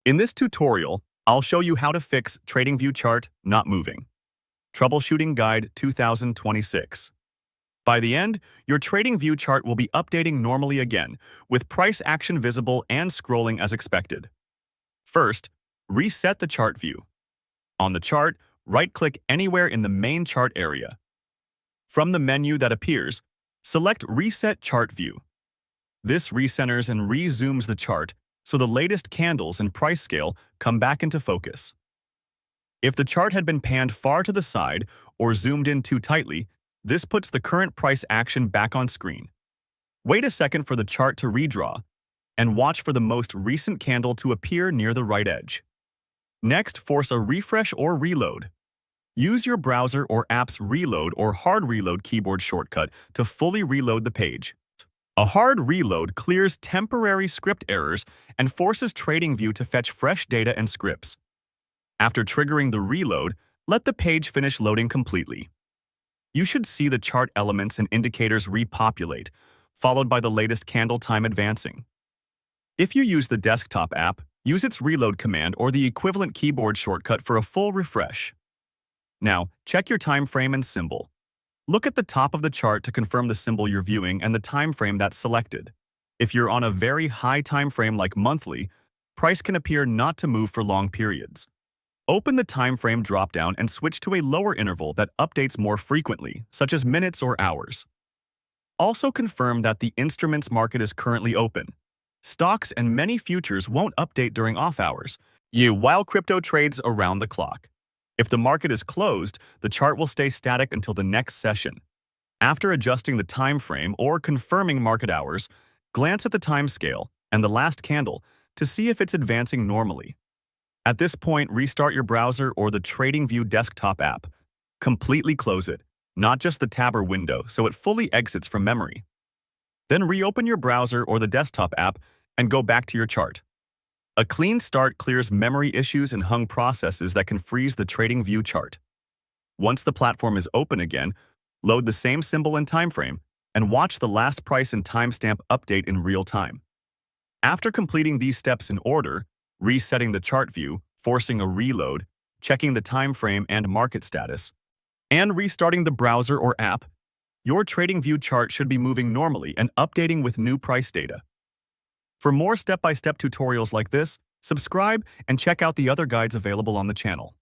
In this tutorial, I'll show you how to fix TradingView chart not moving. Troubleshooting Guide 2026. By the end, your TradingView chart will be updating normally again, with price action visible and scrolling as expected. First, reset the chart view. On the chart, right-click anywhere in the main chart area. From the menu that appears, select Reset Chart View. This recenters and re-zooms the chart so the latest candles and price scale come back into focus. If the chart had been panned far to the side or zoomed in too tightly, this puts the current price action back on screen. Wait a second for the chart to redraw, and watch for the most recent candle to appear near the right edge. Next, force a refresh or reload. Use your browser or app's reload or hard reload keyboard shortcut to fully reload the page. A hard reload clears temporary script errors and forces TradingView to fetch fresh data and scripts. After triggering the reload, let the page finish loading completely. You should see the chart elements and indicators repopulate, followed by the latest candle time advancing. If you use the desktop app, use its reload command or the equivalent keyboard shortcut for a full refresh. Now, check your time frame and symbol. Look at the top of the chart to confirm the symbol you're viewing and the time frame that's selected. If you're on a very high time frame like monthly, price can appear not to move for long periods. Open the time frame dropdown and switch to a lower interval that updates more frequently, such as minutes or hours. Also confirm that the instruments market is currently open. Stocks and many futures won't update during off hours, while crypto trades around the clock. If the market is closed, the chart will stay static until the next session. After adjusting the time frame or confirming market hours, glance at the time scale and the last candle to see if it's advancing normally. At this point, restart your browser or the TradingView desktop app. Completely close it, not just the tab or window, so it fully exits from memory. Then reopen your browser or the desktop app and go back to your chart. A clean start clears memory issues and hung processes that can freeze the TradingView chart. Once the platform is open again, load the same symbol and time frame and watch the last price and timestamp update in real time. After completing these steps in order, resetting the chart view, forcing a reload, checking the time frame and market status, and restarting the browser or app, your TradingView chart should be moving normally and updating with new price data. For more step-by-step tutorials like this, subscribe and check out the other guides available on the channel.